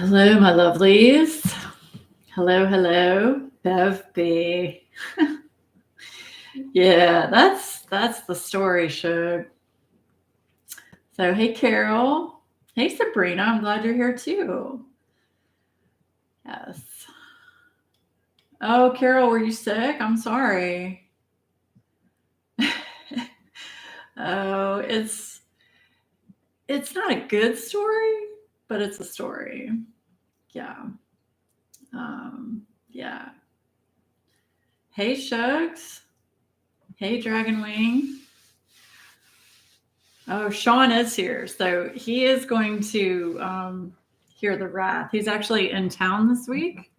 Hello, my lovelies. Hello, hello, Bev B. Yeah, that's the story, Shug. So, hey, Carol. Hey, Sabrina. I'm glad you're here too. Yes. Oh, Carol, were you sick? I'm sorry. Oh, it's not a good story, but it's a story. Yeah. Yeah. Hey, Shugs. Hey, Dragon Wing. Oh, Sean is here. So he is going to hear the wrath. He's actually in town this week,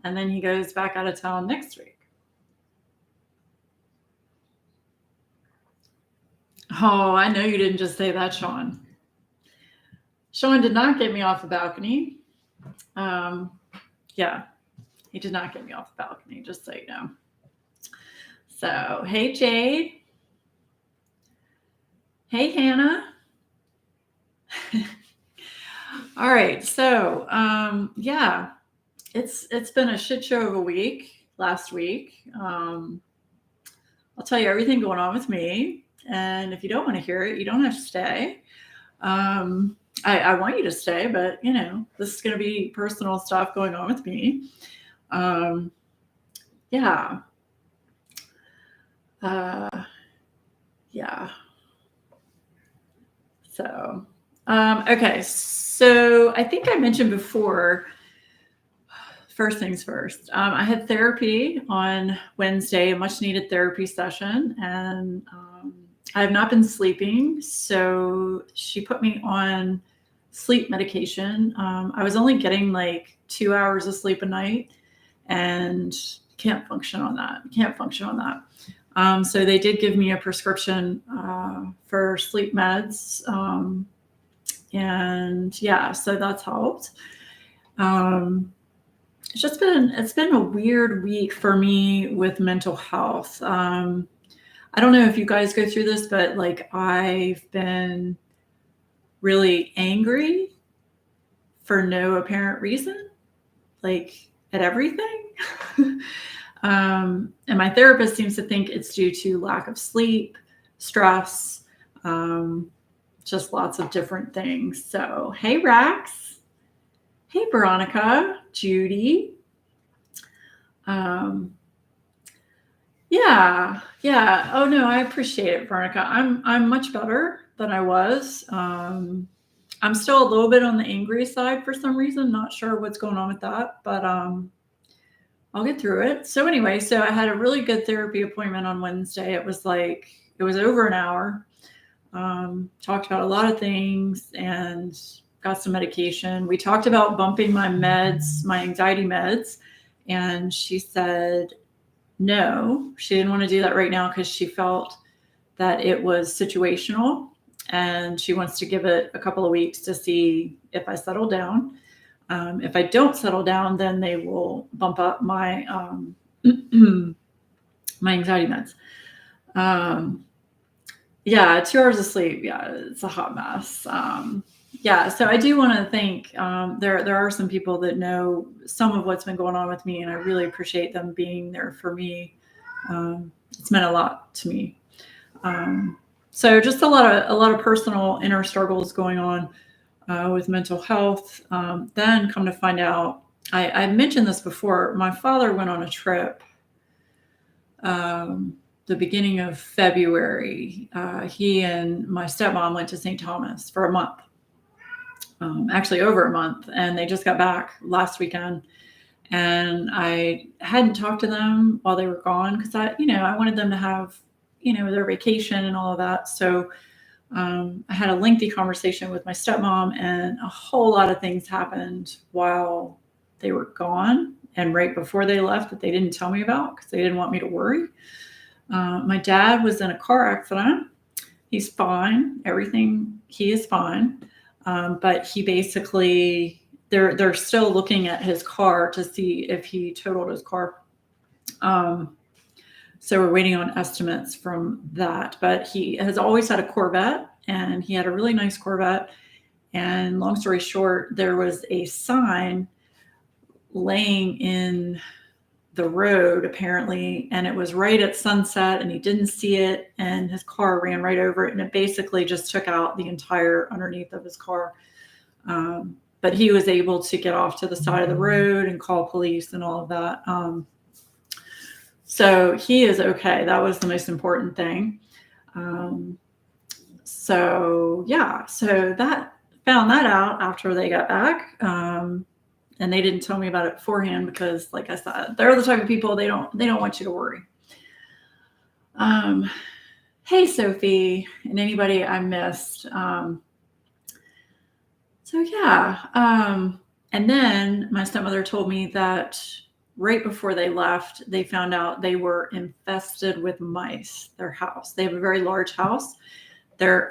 and then he goes back out of town next week. Oh, I know you didn't just say that, Sean. Sean did not get me off the balcony. Yeah, he did not get me off the balcony, just so you know. So, hey, Jade. Hey, Hannah. All right. So, yeah, it's been a shit show of a week last week. I'll tell you everything going on with me. And if you don't want to hear it, you don't have to stay. I want you to stay, but this is going to be personal stuff going on with me. Yeah. Yeah. So, okay. So I think I mentioned before, first things first, I had therapy on Wednesday, a much needed therapy session, and I have not been sleeping. So she put me on sleep medication. I was only getting like 2 hours of sleep a night and can't function on that. So they did give me a prescription for sleep meds. And yeah, so that's helped. It's been a weird week for me with mental health. I don't know if you guys go through this, but like I've been really angry for no apparent reason, like at everything. And my therapist seems to think it's due to lack of sleep, stress, just lots of different things. So, hey, Rax. Hey, Veronica, Judy. Yeah. Oh no, I appreciate it, Veronica. I'm much better than I was. I'm still a little bit on the angry side for some reason. Not sure what's going on with that, but I'll get through it. So anyway, so I had a really good therapy appointment on Wednesday. It was over an hour. Talked about a lot of things and got some medication. We talked about bumping my meds, my anxiety meds, and she said no, she didn't want to do that right now because she felt that it was situational and she wants to give it a couple of weeks to see if I settle down. If I don't settle down, then they will bump up my my anxiety meds. Yeah, 2 hours of sleep. Yeah, it's a hot mess. Yeah, so I do want to thank. There are some people that know some of what's been going on with me, and I really appreciate them being there for me. It's meant a lot to me. So just a lot of personal inner struggles going on with mental health. Then come to find out, I mentioned this before. My father went on a trip. The beginning of February, he and my stepmom went to St. Thomas for a month. Actually over a month, and they just got back last weekend. And I hadn't talked to them while they were gone because I wanted them to have, their vacation and all of that. So I had a lengthy conversation with my stepmom, and a whole lot of things happened while they were gone and right before they left that they didn't tell me about because they didn't want me to worry. My dad was in a car accident. He's fine. He is fine. But he basically, they're still looking at his car to see if he totaled his car. So we're waiting on estimates from that. But he has always had a Corvette, and he had a really nice Corvette. And long story short, there was a sign laying in the road apparently, and it was right at sunset, and he didn't see it, and his car ran right over it, and it basically just took out the entire underneath of his car. But he was able to get off to the side of the road and call police and all of that. So he is okay. That was the most important thing. So that found that out after they got back. And they didn't tell me about it beforehand because, like I said, they're the type of people they don't want you to worry. Hey, Sophie, and anybody I missed. And then my stepmother told me that right before they left, they found out they were infested with mice. Their house. They have a very large house. Their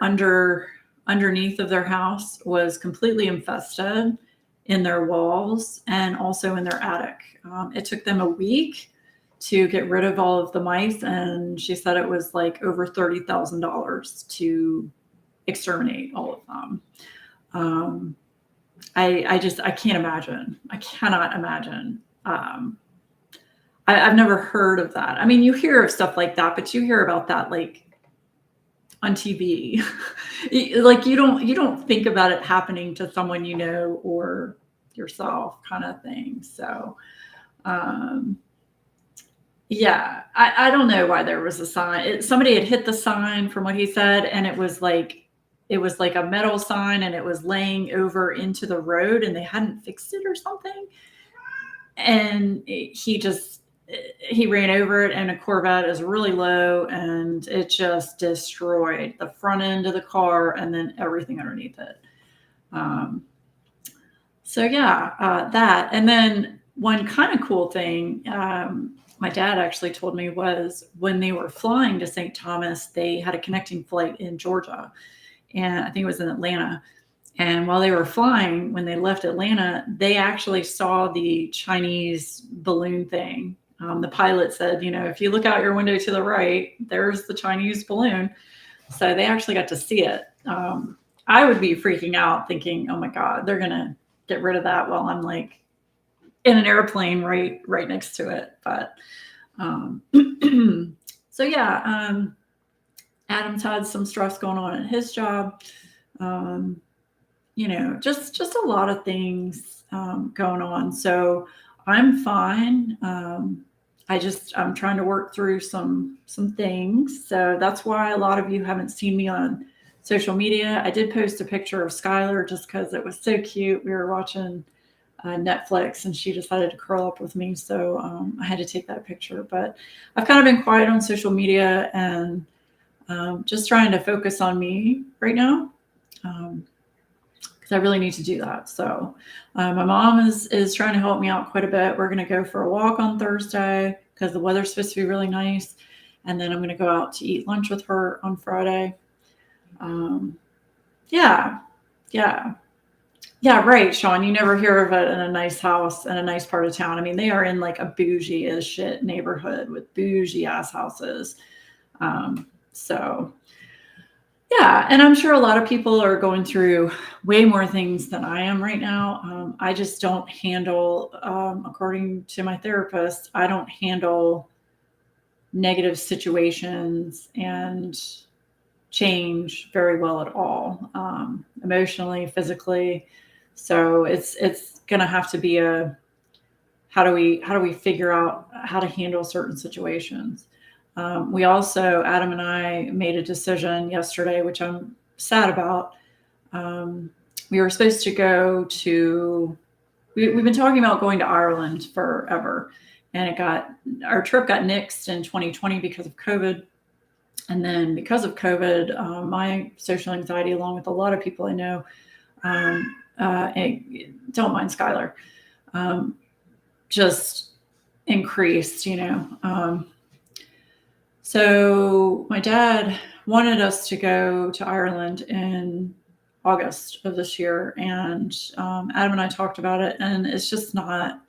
underneath of their house was completely infested in their walls and also in their attic. It took them a week to get rid of all of the mice, and she said it was like over $30,000 to exterminate all of them. I can't imagine. I cannot imagine. I've never heard of that. I mean, you hear of stuff like that, but you hear about that like on TV. Like you don't think about it happening to someone you know or yourself, kind of thing. So I don't know why there was a sign. Somebody had hit the sign from what he said, and it was like a metal sign, and it was laying over into the road, and they hadn't fixed it or something. And he ran over it, and a Corvette is really low, and it just destroyed the front end of the car and then everything underneath it. That. And then one kind of cool thing my dad actually told me was when they were flying to St. Thomas, they had a connecting flight in Georgia, and I think it was in Atlanta. And while they were flying, when they left Atlanta, they actually saw the Chinese balloon thing. The pilot said, if you look out your window to the right, there's the Chinese balloon. So they actually got to see it. I would be freaking out thinking, oh my God, they're going to get rid of that while I'm like in an airplane right next to it. But Adam's had some stress going on in his job. Just a lot of things going on. So I'm fine. I'm trying to work through some things. So that's why a lot of you haven't seen me on social media. I did post a picture of Skylar just because it was so cute. We were watching Netflix, and she decided to curl up with me. So I had to take that picture. But I've kind of been quiet on social media and just trying to focus on me right now. I really need to do that. So my mom is trying to help me out quite a bit. We're going to go for a walk on Thursday because the weather's supposed to be really nice. And then I'm going to go out to eat lunch with her on Friday. Right, Sean. You never hear of it in a nice house in a nice part of town. I mean, they are in like a bougie as shit neighborhood with bougie ass houses. And I'm sure a lot of people are going through way more things than I am right now. I just don't handle, according to my therapist, I don't handle negative situations and change very well at all, emotionally, physically. So it's going to have to be how do we figure out how to handle certain situations? We also, Adam and I made a decision yesterday, which I'm sad about. We were supposed to go we've been talking about going to Ireland forever, and our trip got nixed in 2020 because of COVID. And then because of COVID, my social anxiety, along with a lot of people I know, don't mind Skylar, just increased, So my dad wanted us to go to Ireland in August of this year. And Adam and I talked about it, and it's just not,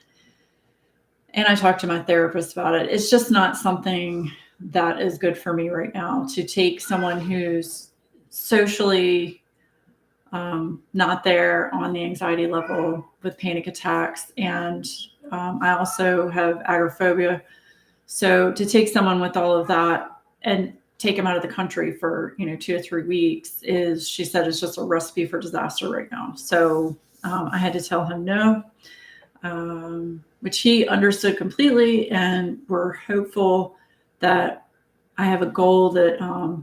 and I talked to my therapist about it. It's just not something that is good for me right now to take someone who's socially not there on the anxiety level with panic attacks. And I also have agoraphobia. So to take someone with all of that and take him out of the country for, 2 to 3 weeks she said, it's just a recipe for disaster right now. So I had to tell him no, which he understood completely. And we're hopeful that I have a goal that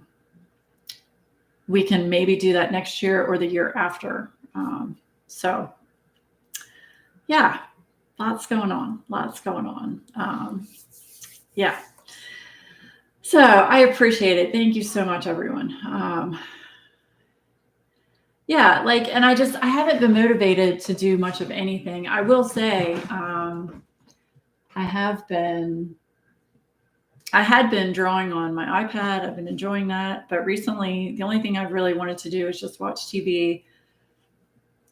we can maybe do that next year or the year after. So yeah, lots going on. Yeah. So I appreciate it. Thank you so much, everyone. Yeah, and I haven't been motivated to do much of anything. I will say, I had been drawing on my iPad. I've been enjoying that. But recently, the only thing I've really wanted to do is just watch TV,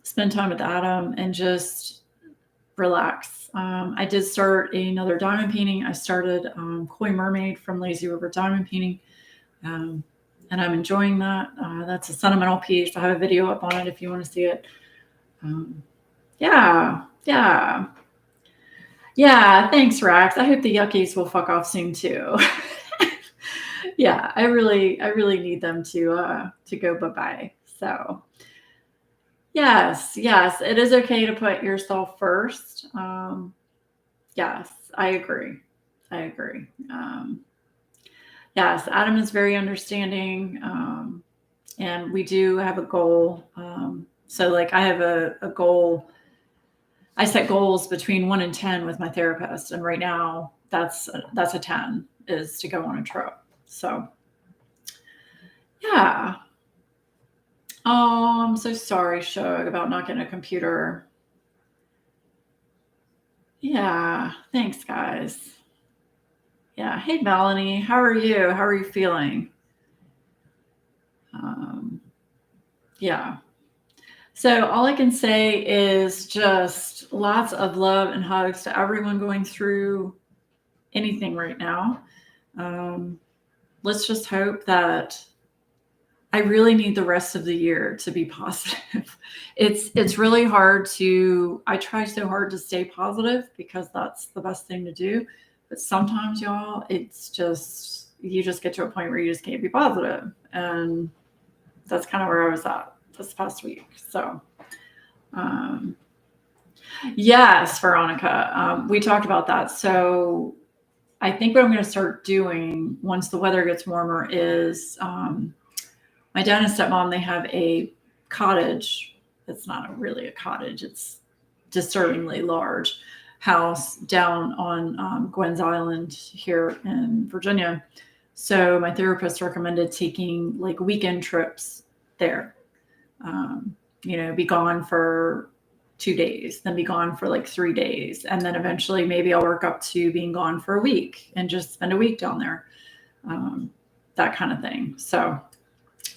spend time with Adam, and just relax. I did start another diamond painting. I started Koi Mermaid from Lazy River Diamond Painting. And I'm enjoying that. That's a sentimental piece. I have a video up on it if you want to see it. Yeah. Thanks, Rax. I hope the yuckies will fuck off soon too. Yeah, I really need them to go bye-bye. So yes, it is okay to put yourself first. Yes, I agree. Yes, Adam is very understanding, and we do have a goal. So I have a goal. I set goals between 1 and 10 with my therapist, and right now that's a 10 is to go on a trip. So yeah. Oh, I'm so sorry, Shug, about not getting a computer. Yeah, thanks, guys. Yeah. Hey, Melanie, how are you? How are you feeling? Yeah. So all I can say is just lots of love and hugs to everyone going through anything right now. Let's just hope that I really need the rest of the year to be positive. It's really hard I try so hard to stay positive because that's the best thing to do. But sometimes, y'all, it's just, you just get to a point where you just can't be positive. And that's kind of where I was at this past week. So, yes, Veronica, we talked about that. So I think what I'm going to start doing once the weather gets warmer is, my dad and stepmom, they have a cottage. It's not really a cottage. It's disturbingly large house down on Gwen's Island here in Virginia. So my therapist recommended taking weekend trips there. Be gone for 2 days, then be gone for 3 days. And then eventually maybe I'll work up to being gone for a week and just spend a week down there. That kind of thing. So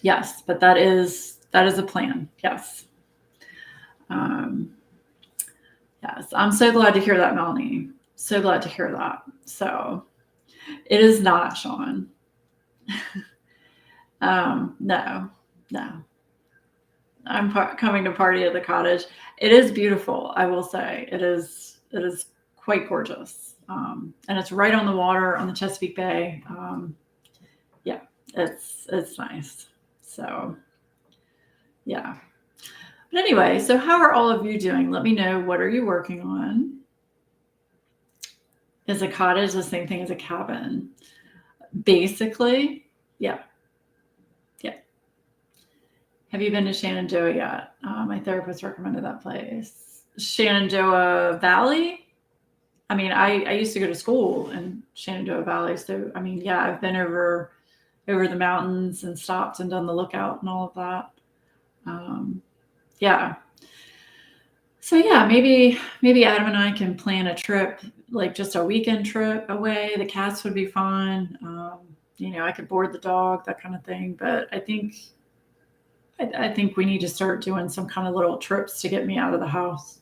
yes, but that is a plan. Yes. Yes. I'm so glad to hear that, Melanie. So glad to hear that. So it is not, Sean. No. I'm coming to party at the cottage. It is beautiful. I will say it is quite gorgeous. And it's right on the water on the Chesapeake Bay. Yeah, it's nice. So yeah. But anyway, so how are all of you doing? Let me know. What are you working on? Is a cottage the same thing as a cabin? Basically, yeah. Have you been to Shenandoah yet? My therapist recommended that place. Shenandoah Valley? I mean, I used to go to school in Shenandoah Valley. So, I mean, yeah, I've been over the mountains and stopped and done the lookout and all of that. Yeah. So yeah, maybe Adam and I can plan a trip, just a weekend trip away. The cats would be fun. I could board the dog, that kind of thing. But I think we need to start doing some kind of little trips to get me out of the house.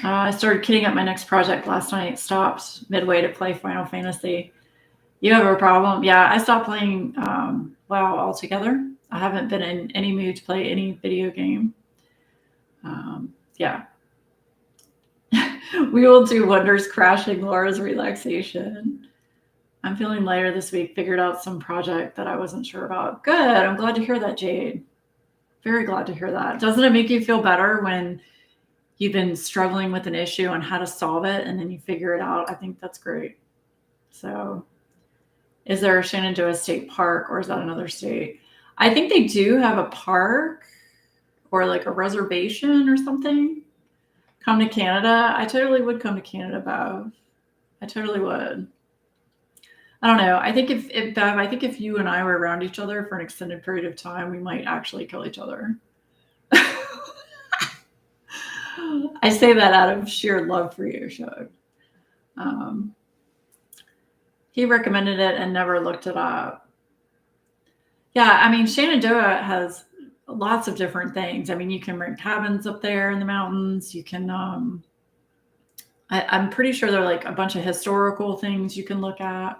I started kitting up my next project last night. Stopped midway to play Final Fantasy. You have a problem? Yeah, I stopped playing WoW altogether. I haven't been in any mood to play any video game. Yeah. We will do wonders crashing Laura's relaxation. I'm feeling lighter this week. Figured out some project that I wasn't sure about. Good. I'm glad to hear that, Jade. Very glad to hear that. Doesn't it make you feel better when you've been struggling with an issue and how to solve it and then you figure it out? I think that's great. So is there a Shenandoah State Park or is that another state? I think they do have a park or like a reservation or something. Come to Canada. I totally would come to Canada, Bev. I totally would. I don't know. I think if Bev, I think if you and I were around each other for an extended period of time, we might actually kill each other. I say that out of sheer love for you, Shug. He recommended it and never looked it up. Yeah, I mean, Shenandoah has lots of different things. I mean, you can rent cabins up there in the mountains. You can, I'm pretty sure there are like a bunch of historical things you can look at.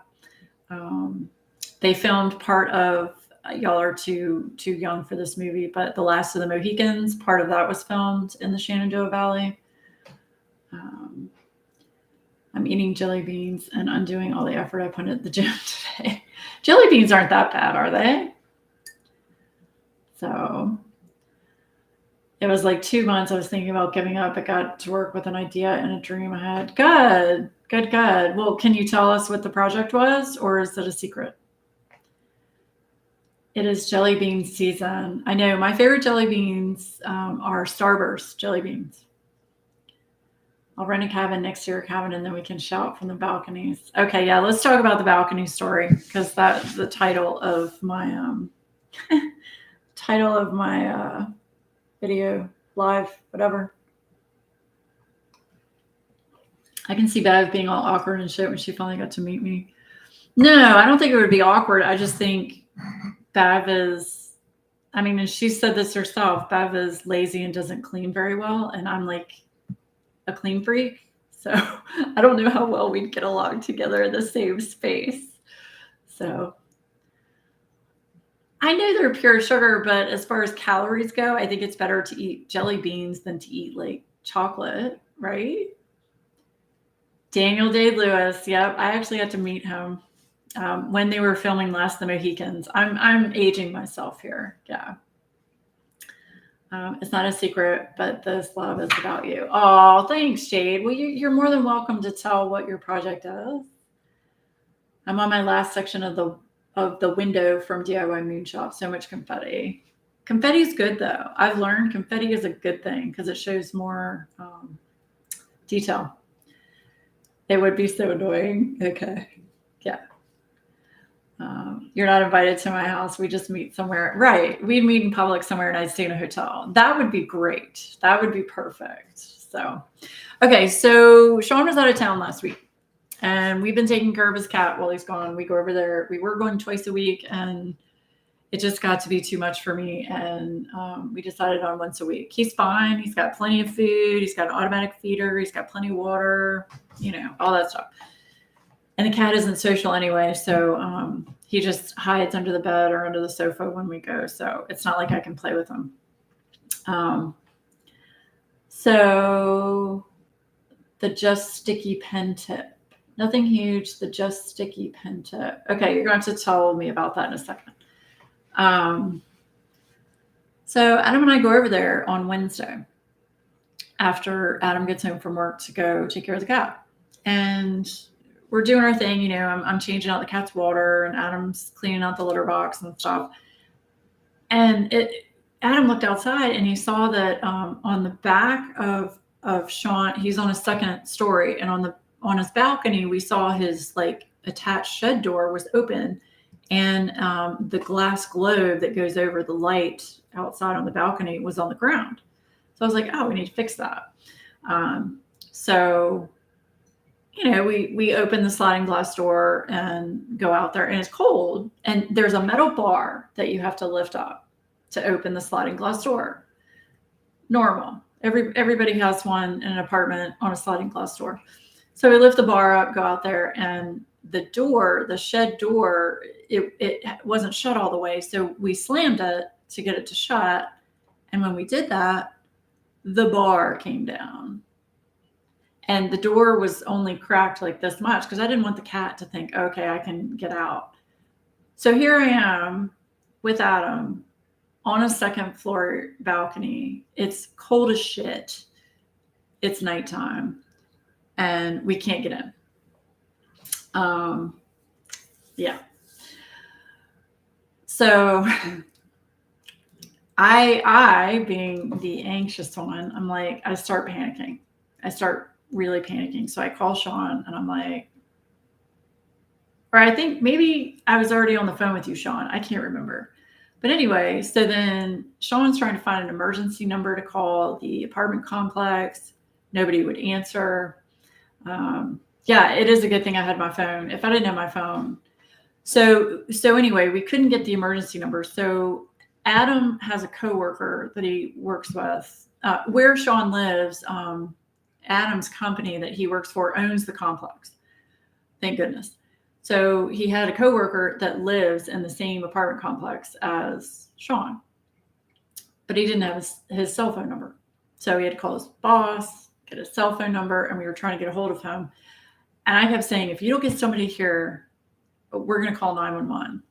They filmed part of, y'all are too young for this movie, but The Last of the Mohicans, part of that was filmed in the Shenandoah Valley. I'm eating jelly beans and undoing all the effort I put at the gym today. Jelly beans aren't that bad, are they? So it was like 2 months I was thinking about giving up. I got to work with an idea and a dream I had. Good. Well, can you tell us what the project was, or is it a secret? It is jelly bean season. I know my favorite jelly beans are Starburst jelly beans. I'll rent a cabin next to your cabin and then we can shout from the balconies. Okay, yeah, let's talk about the balcony story because that's the title of my video, live, whatever. I can see Bev being all awkward and shit when she finally got to meet me. No, I don't think it would be awkward. I just think Bev is, I mean, and she said this herself, Bev is lazy and doesn't clean very well. And I'm like a clean freak. So I don't know how well we'd get along together in the same space. So I know they're pure sugar, but as far as calories go, I think it's better to eat jelly beans than to eat like chocolate, right? Daniel Day-Lewis. Yep. I actually got to meet him when they were filming Last of the Mohicans. I'm aging myself here. Yeah. It's not a secret, but this love is about you. Oh, thanks, Jade. Well, you're more than welcome to tell what your project is. I'm on my last section of the window from DIY Moonshop. So much confetti. Confetti is good, though. I've learned confetti is a good thing because it shows more detail. It would be so annoying. Okay. Yeah. You're not invited to my house. We just meet somewhere. Right. We'd meet in public somewhere and I'd stay in a hotel. That would be great. That would be perfect. So, okay. So Sean was out of town last week and we've been taking care of his cat while he's gone. We go over there. We were going twice a week and it just got to be too much for me. And we decided on once a week. He's fine. He's got plenty of food. He's got an automatic feeder. He's got plenty of water, all that stuff. And the cat isn't social anyway. So he just hides under the bed or under the sofa when we go. So it's not like I can play with him. So the Just Sticky pen tip. Nothing huge. The Just Sticky pen tip. Okay, you're going to have to tell me about that in a second. So Adam and I go over there on Wednesday after Adam gets home from work to go take care of the cat. And we're doing our thing, I'm changing out the cat's water and Adam's cleaning out the litter box and stuff. And Adam looked outside and he saw that on the back of Sean, he's on a second story, and on his balcony, we saw his like attached shed door was open, and the glass globe that goes over the light outside on the balcony was on the ground. So I was like, oh, we need to fix that. So we open the sliding glass door and go out there, and it's cold. And there's a metal bar that you have to lift up to open the sliding glass door. Normal. Everybody has one in an apartment on a sliding glass door. So we lift the bar up, go out there, and the shed door, it wasn't shut all the way. So we slammed it to get it to shut. And when we did that, the bar came down. And the door was only cracked like this much because I didn't want the cat to think, okay, I can get out. So here I am with Adam on a second floor balcony. It's cold as shit. It's nighttime and we can't get in. Yeah. So I being the anxious one, I'm like, I start panicking. I start really panicking. So I call Sean and I'm like, or I think maybe I was already on the phone with you, Sean. I can't remember. But anyway, so then Sean's trying to find an emergency number to call the apartment complex. Nobody would answer. Yeah, it is a good thing I had my phone. If I didn't have my phone. So anyway, we couldn't get the emergency number. So Adam has a coworker that he works with. Where Sean lives, Adam's company that he works for owns the complex. Thank goodness. So he had a coworker that lives in the same apartment complex as Sean, but he didn't have his cell phone number. So he had to call his boss, get his cell phone number, and we were trying to get a hold of him. And I kept saying, if you don't get somebody here, we're going to call 911.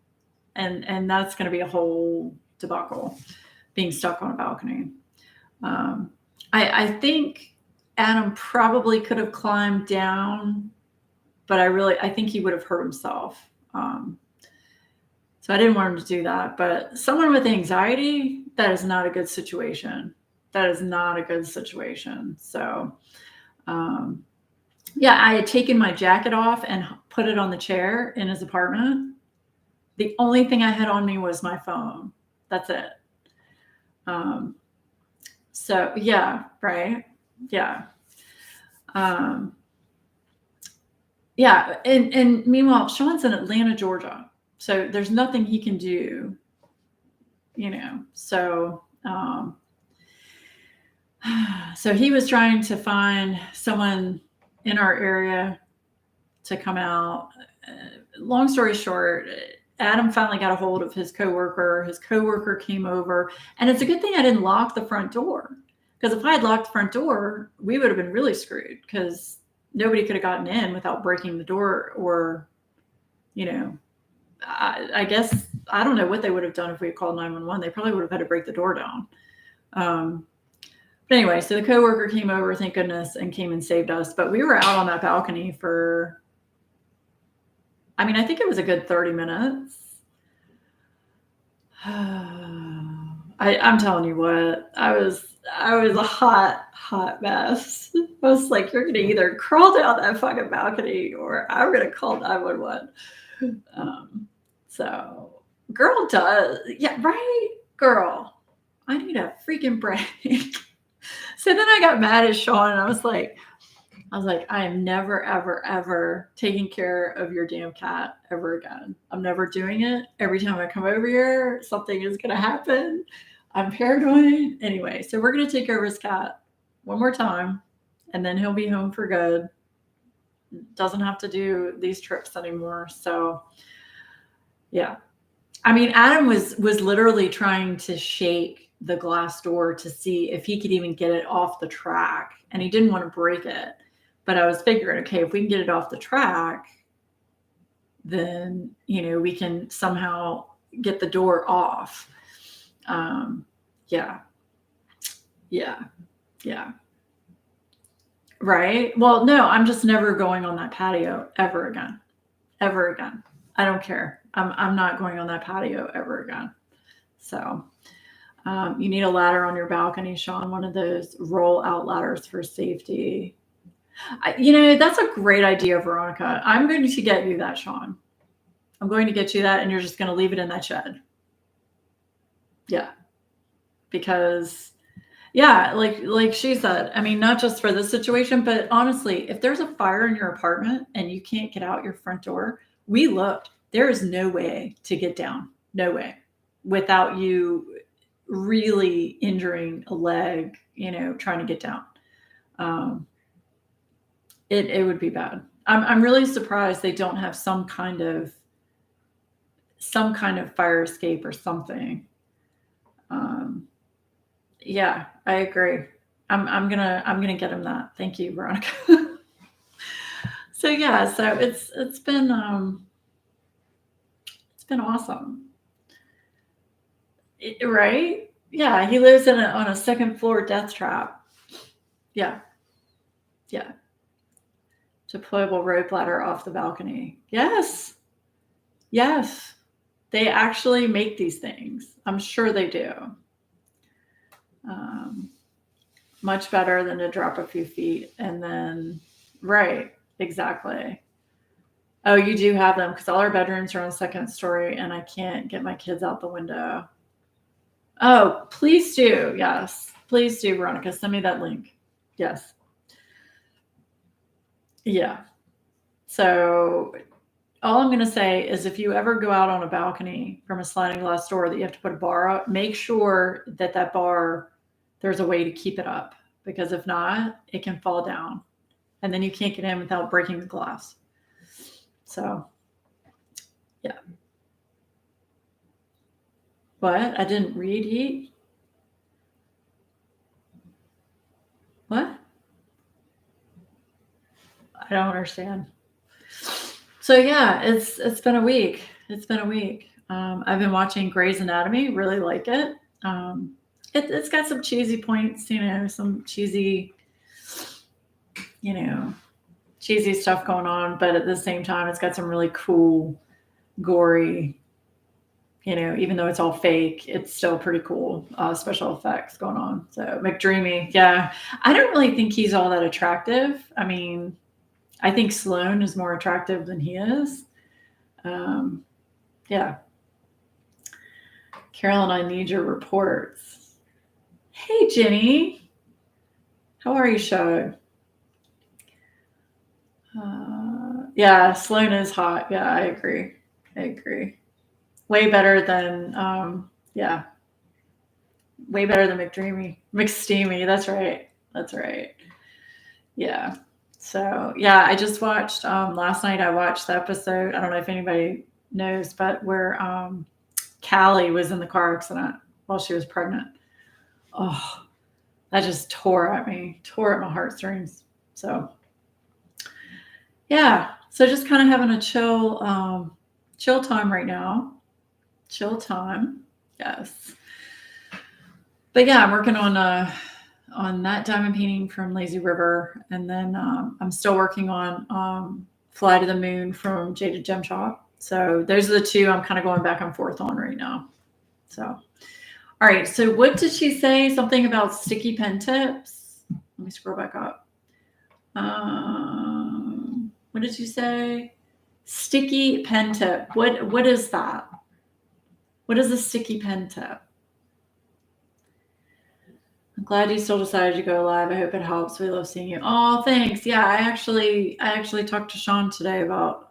And that's going to be a whole debacle, being stuck on a balcony. I think Adam probably could have climbed down, but I think he would have hurt himself. So I didn't want him to do that. But someone with anxiety, that is not a good situation. That is not a good situation. So, yeah, I had taken my jacket off and put it on the chair in his apartment. The only thing I had on me was my phone. That's it. So yeah, right. Yeah. Yeah. And meanwhile, Sean's in Atlanta, Georgia. So there's nothing he can do, so, so he was trying to find someone in our area to come out. Long story short, Adam finally got a hold of his coworker. His coworker came over, and it's a good thing I didn't lock the front door, because if I had locked the front door, we would have been really screwed, because nobody could have gotten in without breaking the door, or, I guess, I don't know what they would have done if we had called 911. They probably would have had to break the door down. But anyway, so the coworker came over, thank goodness, and came and saved us. But we were out on that balcony for, I think it was a good 30 minutes. I'm telling you what, I was a hot mess. I was like, you're going to either crawl down that fucking balcony or I'm going to call 911. So girl does. Yeah, right? Girl, I need a freaking break. So then I got mad at Sean, and I was like, I am never, ever, ever taking care of your damn cat ever again. I'm never doing it. Every time I come over here, something is going to happen. I'm paranoid. Anyway, so we're going to take care of his cat one more time, and then he'll be home for good. Doesn't have to do these trips anymore. So, yeah. Adam was literally trying to shake the glass door to see if he could even get it off the track, and he didn't want to break it. But I was figuring, okay, if we can get it off the track, then, we can somehow get the door off. Yeah. Right. Well, no, I'm just never going on that patio ever again. I don't care. I'm not going on that patio ever again. So, you need a ladder on your balcony, Sean, one of those roll out ladders for safety. That's a great idea, Veronica. I'm going to get you that, Sean. I'm going to get you that, and you're just going to leave it in that shed. Yeah. Because, yeah, like she said, not just for this situation, but honestly, if there's a fire in your apartment and you can't get out your front door, we looked. There is no way to get down. No way. Without you really injuring a leg, trying to get down. It would be bad. I'm really surprised they don't have some kind of fire escape or something. Yeah, I agree. I'm gonna get him that. Thank you, Veronica. So yeah, so it's been awesome. Right? Yeah, he lives on a second floor death trap. Yeah. Yeah. Deployable rope ladder off the balcony. Yes. Yes. They actually make these things. I'm sure they do. Much better than to drop a few feet and then, right, exactly. Oh, you do have them because all our bedrooms are on the second story and I can't get my kids out the window. Oh, please do. Yes. Please do, Veronica. Send me that link. Yes. Yeah. So all I'm going to say is if you ever go out on a balcony from a sliding glass door that you have to put a bar up, make sure that bar, there's a way to keep it up, because if not, it can fall down and then you can't get in without breaking the glass. So, yeah. What? I didn't read Heat? What? I don't understand. So yeah, it's been a week. It's been a week. I've been watching Grey's Anatomy. Really like it. It's got some cheesy points, some cheesy, cheesy stuff going on, but at the same time, it's got some really cool, gory. Even though it's all fake, it's still pretty cool special effects going on. So McDreamy, yeah, I don't really think he's all that attractive. I mean, I think Sloane is more attractive than he is. Yeah. Carolyn, I need your reports. Hey, Jenny. How are you, Show? Yeah, Sloane is hot. Yeah, I agree. Way better than, yeah. Way better than McDreamy. McSteamy. That's right. Yeah. So, yeah, I just watched, last night I watched the episode. I don't know if anybody knows, but where Callie was in the car accident while she was pregnant. Oh, that just tore at my heartstrings. So, yeah. So just kind of having a chill time right now. Chill time. Yes. But yeah, I'm working on that diamond painting from Lazy River. And then I'm still working on Fly to the Moon from Jaded Gem Shop. So those are the two I'm kind of going back and forth on right now. So, all right. So what did she say? Something about sticky pen tips? Let me scroll back up. What did you say? Sticky pen tip. What is that? What is a sticky pen tip? I'm glad you still decided to go live. I hope it helps. We love seeing you. Oh, thanks. Yeah, I actually talked to Sean today about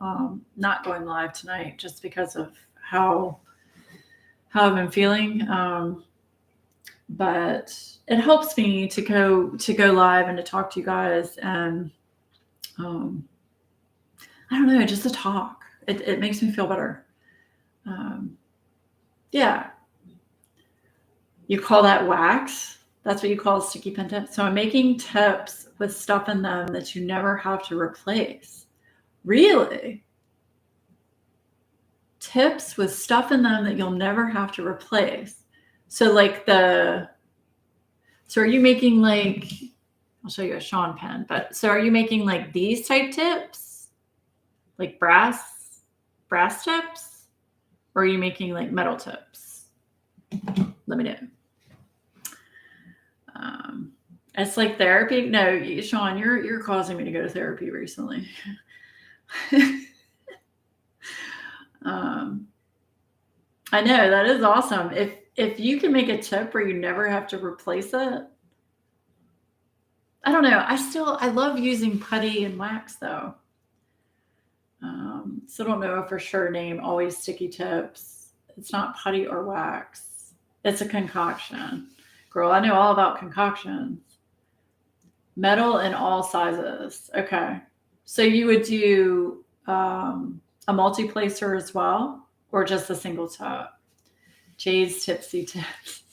not going live tonight just because of how I've been feeling. But it helps me to go live and to talk to you guys, and I don't know, just to talk. It makes me feel better. Yeah. You call that wax? That's what you call a sticky pen tip. So I'm making tips with stuff in them that you never have to replace. Really? Tips with stuff in them that you'll never have to replace. So so are you making like, I'll show you a Sean pen, but so are you making like these type tips? Like brass tips? Or are you making like metal tips? Let me know. It's like therapy. No, Sean, you're causing me to go to therapy recently. I know, that is awesome. If you can make a tip where you never have to replace it. I don't know. I love using putty and wax though. So I don't know a for sure name. Always sticky tips. It's not putty or wax. It's a concoction. Girl, I know all about concoctions. Metal in all sizes. Okay. So you would do a multi-placer as well, or just a single top? Jay's tipsy tips.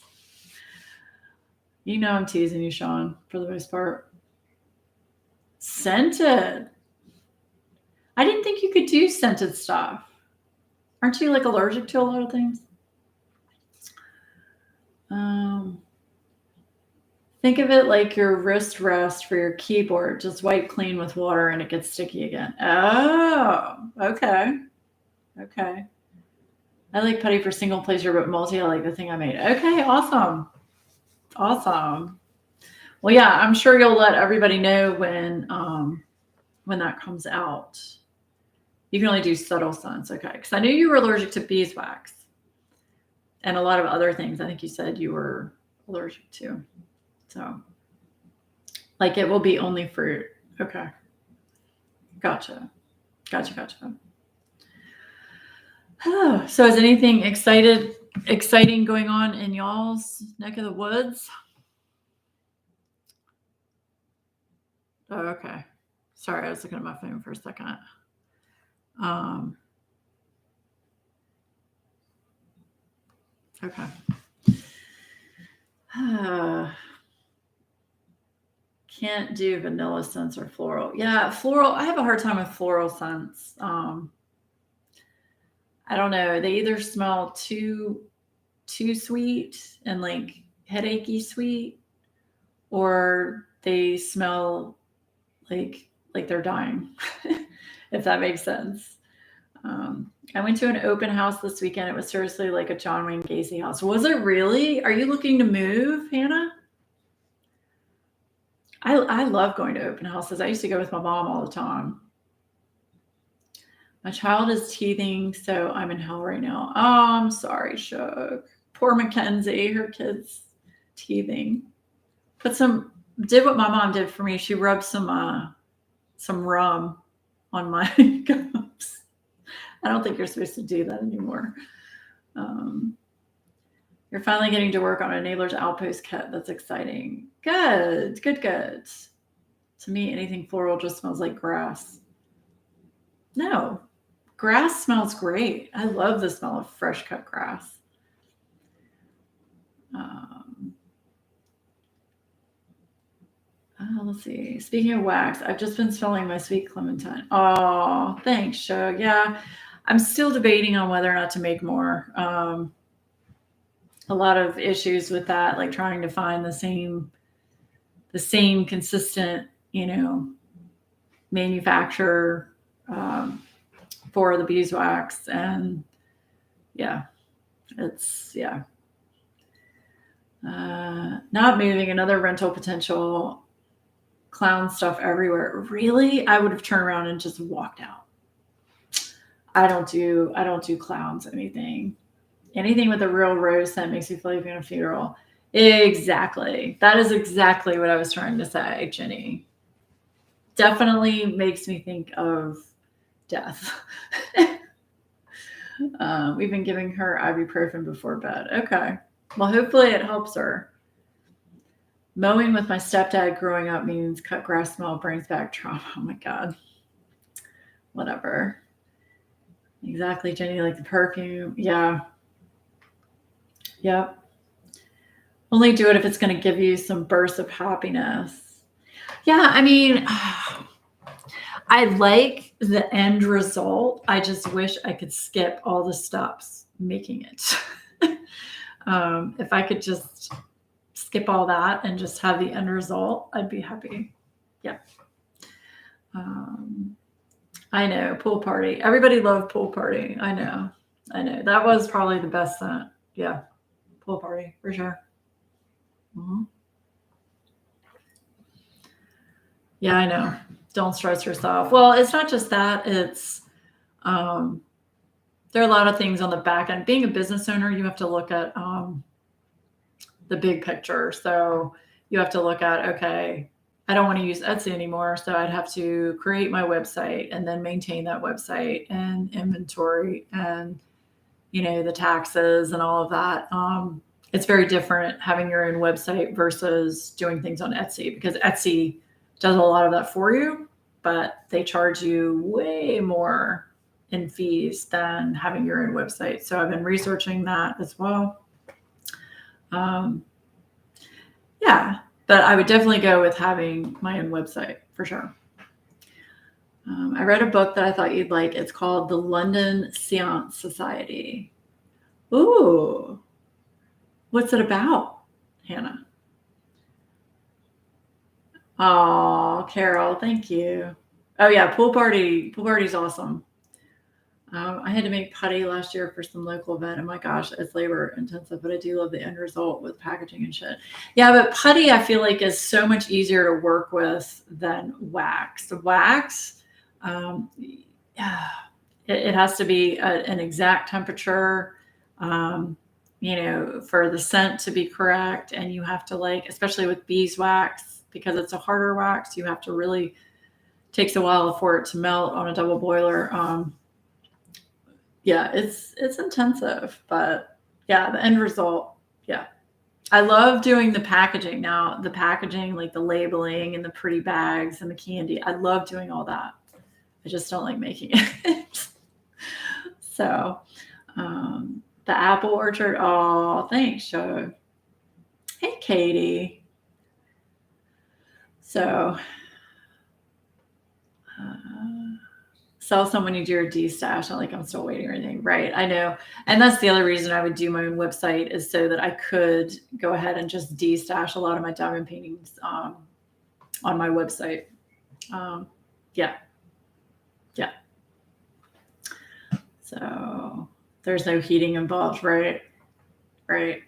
You know I'm teasing you, Sean, for the most part. Scented. I didn't think you could do scented stuff. Aren't you like allergic to a lot of things? Think of it like your wrist rest for your keyboard. Just wipe clean with water and it gets sticky again. Oh, okay. Okay. I like putty for single placer, but multi, I like the thing I made. Okay, awesome. Awesome. Well, yeah, I'm sure you'll let everybody know when that comes out. You can only do subtle scents, okay? Because I knew you were allergic to beeswax and a lot of other things. I think you said you were allergic to. So, like, it will be only fruit. Okay. Gotcha. So is anything exciting going on in y'all's neck of the woods? Oh, okay. Sorry, I was looking at my phone for a second. Okay. Can't do vanilla scents or floral. Yeah, floral. I have a hard time with floral scents. I don't know. They either smell too sweet and like headachy sweet, or they smell like they're dying, if that makes sense. I went to an open house this weekend. It was seriously like a John Wayne Gacy house. Was it really? Are you looking to move, Hannah? I love going to open houses. I used to go with my mom all the time. My child is teething, so I'm in hell right now. Oh, I'm sorry, Shug. Poor Mackenzie, her kid's teething. Did what my mom did for me. She rubbed some rum on my gums. I don't think you're supposed to do that anymore. You're finally getting to work on a Neighbor's Outpost kit. That's exciting. Good. To me, anything floral just smells like grass. No, grass smells great. I love the smell of fresh cut grass. Let's see. Speaking of wax, I've just been smelling my sweet clementine. Oh, thanks, Shug. Yeah, I'm still debating on whether or not to make more. A lot of issues with that, like trying to find the same consistent, manufacturer for the beeswax. And not moving, another rental potential. Clown stuff everywhere. Really? I would have turned around and just walked out. I don't do clowns, anything with a real rose scent makes you feel like you're in a funeral. Exactly. That is exactly what I was trying to say, Jenny. Definitely makes me think of death. We've been giving her ibuprofen before bed. Okay. Well, hopefully it helps her. Mowing with my stepdad growing up means cut grass smell brings back trauma. Oh my God. Whatever. Exactly, Jenny, like the perfume. Yeah. Yep. Only do it if it's going to give you some bursts of happiness. Yeah, I mean, I like the end result. I just wish I could skip all the steps making it. If I could just skip all that and just have the end result, I'd be happy. Yeah. I know, pool party. Everybody loved pool party. I know. That was probably the best scent. Yeah. Pool party, for sure. Mm-hmm. Yeah, I know. Don't stress yourself. Well, it's not just that. It's there are a lot of things on the back end. Being a business owner, you have to look at the big picture. So you have to look at, okay, I don't want to use Etsy anymore. So I'd have to create my website and then maintain that website and inventory and, the taxes and all of that. It's very different having your own website versus doing things on Etsy, because Etsy does a lot of that for you. but they charge you way more in fees than having your own website. So I've been researching that as well. Yeah, but I would definitely go with having my own website for sure. I read a book that I thought you'd like. It's called The London Seance Society. Ooh, what's it about, Hannah? Oh, Carol, thank you. Oh yeah, pool party. Pool party's awesome. I had to make putty last year for some local event, and my gosh, it's labor intensive, but I do love the end result with packaging and shit. Yeah, but putty I feel like is so much easier to work with than wax. The wax, yeah, it has to be an exact temperature, for the scent to be correct, and you have to especially with beeswax, because it's a harder wax, you have to really takes a while for it to melt on a double boiler. Yeah, it's intensive, but yeah, the end result, yeah. I love doing the packaging now, the packaging, like the labeling and the pretty bags and the candy. I love doing all that. I just don't like making it. So, the apple orchard. Oh, thanks, Joe. Hey, Katie. So, sell someone you do your D-stash. Not like I'm still waiting or anything. Right. I know. And that's the other reason I would do my own website, is so that I could go ahead and just D-stash a lot of my diamond paintings on my website. Yeah. Yeah. So there's no heating involved, right? Right.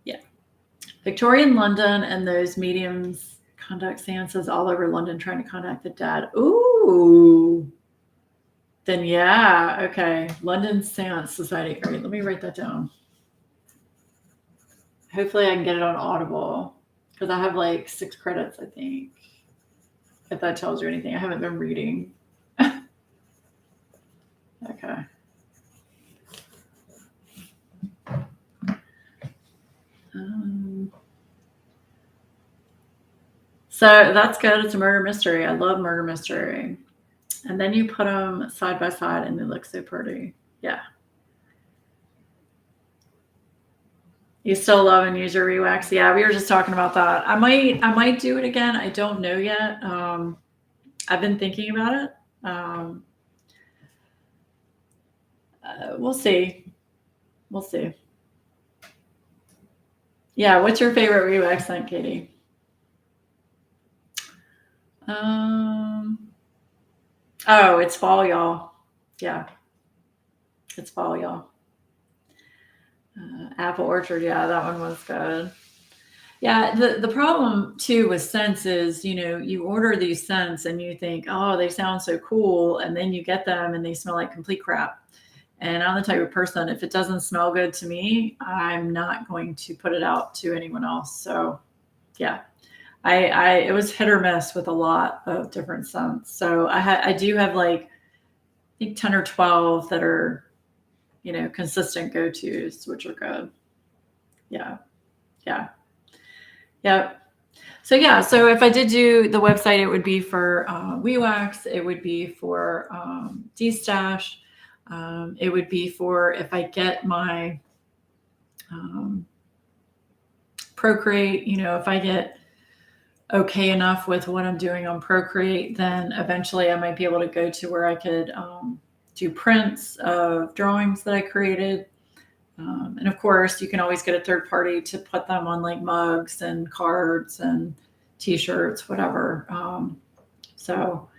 Yeah. Victorian London and those mediums contact seances all over London trying to contact the dead. Ooh. Then yeah, okay. London Seance Society. All right, let me write that down. Hopefully I can get it on Audible, because I have 6 credits, I think. If that tells you anything. I haven't been reading. Okay. So that's good. It's a murder mystery. I love murder mystery. And then you put them side by side and they look so pretty. Yeah. You still love and use your rewax? Yeah, we were just talking about that. I might do it again. I don't know yet. I've been thinking about it. We'll see. We'll see. Yeah, what's your favorite rewax scent, Katie? Oh, it's fall, y'all. Yeah, it's fall, y'all. Apple Orchard, yeah, that one was good. Yeah, the problem too with scents is, you order these scents and you think, oh, they sound so cool, and then you get them and they smell like complete crap. And I'm the type of person, if it doesn't smell good to me, I'm not going to put it out to anyone else. So yeah, it was hit or miss with a lot of different scents. So I do have I think 10 or 12 that are, consistent go-tos, which are good. Yeah. Yeah. Yeah. So yeah, so if I did do the website, it would be for WeWax. It would be for D-Stash. It would be for if I get my Procreate, if I get okay enough with what I'm doing on Procreate, then eventually I might be able to go to where I could do prints of drawings that I created. And of course, you can always get a third party to put them on mugs and cards and T-shirts, whatever. So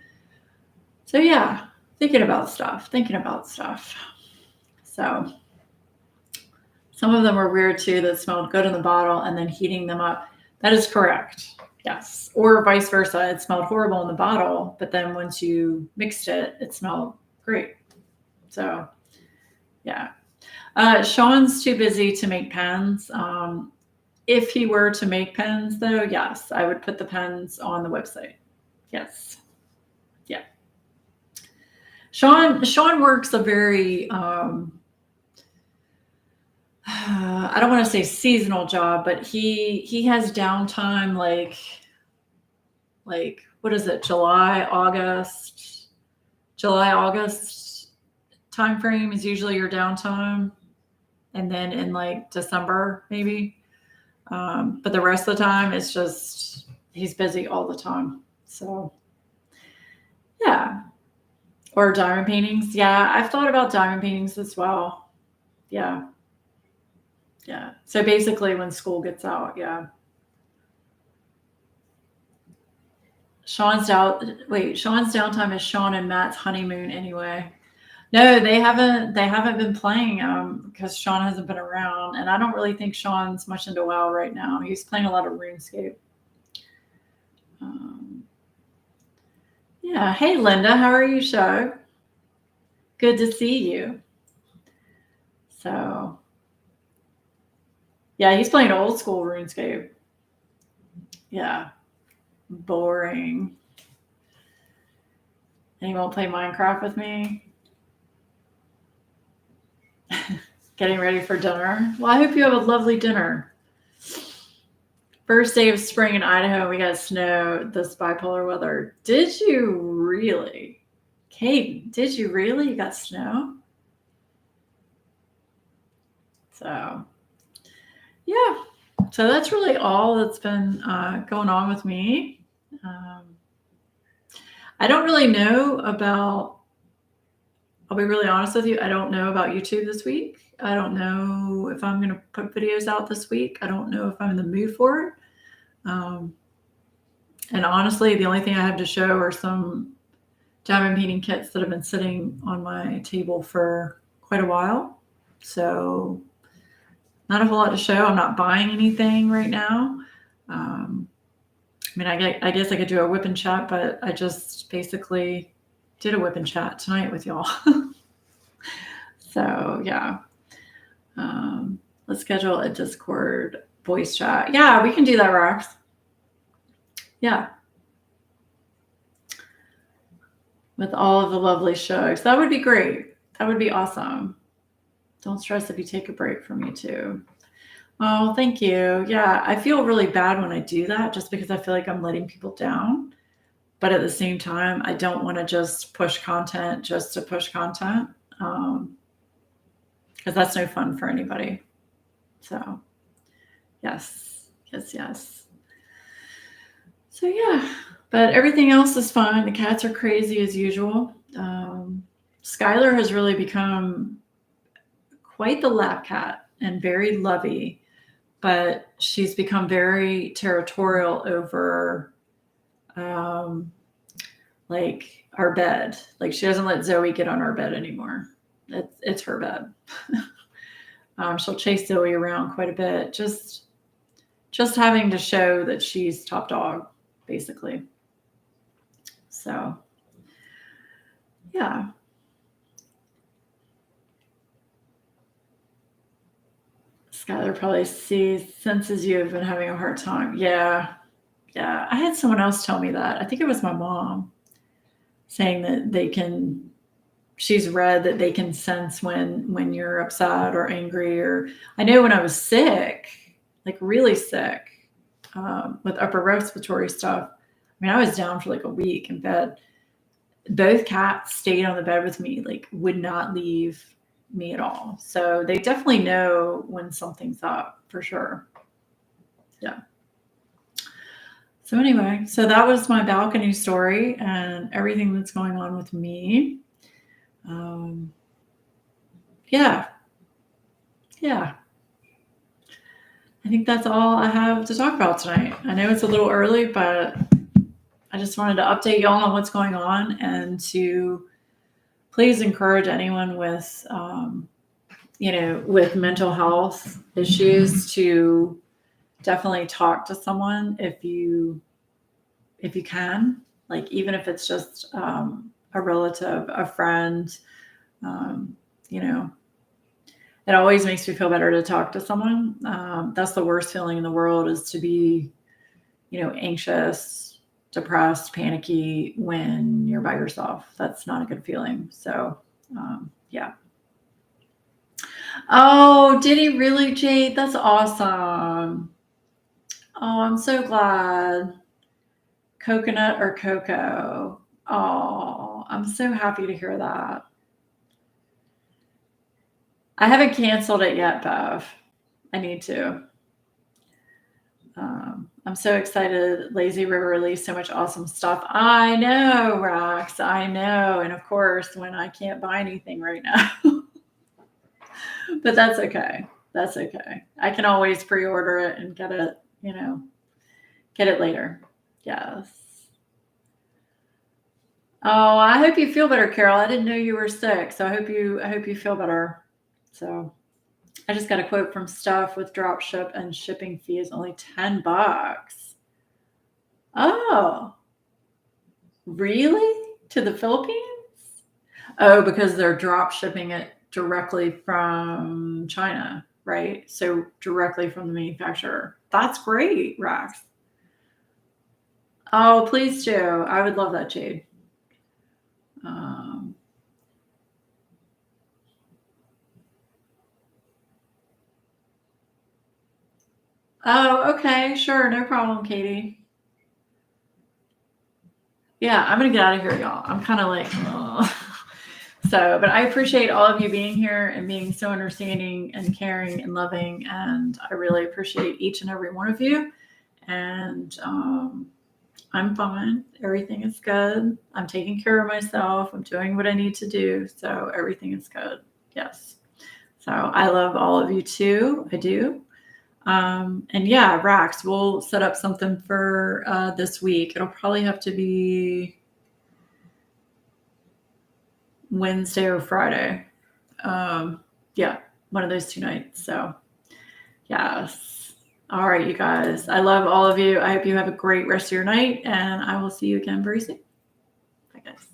yeah, thinking about stuff. So some of them were weird too, that smelled good in the bottle, and then heating them up. That is correct. Yes. Or vice versa. It smelled horrible in the bottle, but then once you mixed it, it smelled great. So yeah. Sean's too busy to make pens. If he were to make pens, though, yes, I would put the pens on the website. Yes. Yeah. Sean works a very, I don't want to say seasonal job, but he has downtime like what is it, July, August time frame is usually your downtime. And then in like December, maybe. But the rest of the time, it's just, he's busy all the time. So, yeah. Or diamond paintings. Yeah, I've thought about diamond paintings as well. Yeah. Yeah. So basically when school gets out, yeah. Sean's downtime is Sean and Matt's honeymoon anyway. No, they haven't been playing because Sean hasn't been around, and I don't really think Sean's much into WoW right now. He's playing a lot of RuneScape. Yeah. Hey, Linda, how are you, Shug? Good to see you. So, yeah, he's playing old school RuneScape. Yeah. Boring. And he won't play Minecraft with me. Getting ready for dinner. Well, I hope you have a lovely dinner. First day of spring in Idaho, we got snow, this bipolar weather. Did you really? Kate, did you really? You got snow? So, yeah. So that's really all that's been going on with me. I don't really know about, I'll be really honest with you, I don't know about YouTube this week. I don't know if I'm going to put videos out this week. I don't know if I'm in the mood for it. And honestly, the only thing I have to show are some diamond painting kits that have been sitting on my table for quite a while. So not a whole lot to show. I'm not buying anything right now. I mean, I guess I could do a whip and chat, but I just basically did a whip and chat tonight with y'all. So yeah. Let's schedule a Discord voice chat. Yeah, we can do that, Rox. Yeah. With all of the lovely shows. That would be great. That would be awesome. Don't stress if you take a break from me too. Oh, thank you. Yeah, I feel really bad when I do that just because I feel like I'm letting people down. But at the same time, I don't want to just push content just to push content because that's no fun for anybody. So, yes. So, yeah, but everything else is fine. The cats are crazy as usual. Skylar has really become quite the lap cat and very lovey, but she's become very territorial over like our bed. Like she doesn't let Zoe get on our bed anymore. It's her bed. She'll chase Zoe around quite a bit, just having to show that she's top dog, basically. So, yeah. Skylar probably senses you have been having a hard time. Yeah. I had someone else tell me that. I think it was my mom saying that she's read that they can sense when you're upset or angry. Or I know when I was sick, like really sick, with upper respiratory stuff. I mean, I was down for like a week in bed. Both cats stayed on the bed with me, like would not leave me at all. So they definitely know when something's up for sure. Yeah. So anyway, so that was my balcony story and everything that's going on with me. Yeah. I think that's all I have to talk about tonight. I know it's a little early, but I just wanted to update y'all on what's going on and to please encourage anyone with, with mental health issues to definitely talk to someone if you can, like even if it's just a relative, a friend. It always makes me feel better to talk to someone. That's the worst feeling in the world, is to be, anxious, depressed, panicky when you're by yourself. That's not a good feeling. So, yeah. Oh, did he really, Jade? That's awesome. Oh, I'm so glad. Coconut or cocoa? Oh, I'm so happy to hear that. I haven't canceled it yet, Bev. I need to. I'm so excited. Lazy River released so much awesome stuff. I know, Rax. I know. And of course, when I can't buy anything right now. But that's okay. That's okay. I can always pre-order it and get it, get it later. Yes. Oh, I hope you feel better, Carol. I didn't know you were sick, so I hope you feel better. So I just got a quote from Stuff with drop ship and shipping fee is only $10. Oh, really? To the Philippines? Oh, because they're drop shipping it directly from China, right? So directly from the manufacturer. That's great, Rax. Oh, please do. I would love that, Jade. Oh, okay. Sure. No problem, Katie. Yeah, I'm going to get out of here, y'all. I'm kind of like, oh. So, but I appreciate all of you being here and being so understanding and caring and loving. And I really appreciate each and every one of you. And I'm fine. Everything is good. I'm taking care of myself. I'm doing what I need to do. So everything is good. Yes. So I love all of you too. I do. And yeah, Rax, we'll set up something for this week. It'll probably have to be Wednesday or Friday. Yeah, one of those 2 nights. So yes. All right, you guys. I love all of you. I hope you have a great rest of your night, and I will see you again very soon. Bye, guys.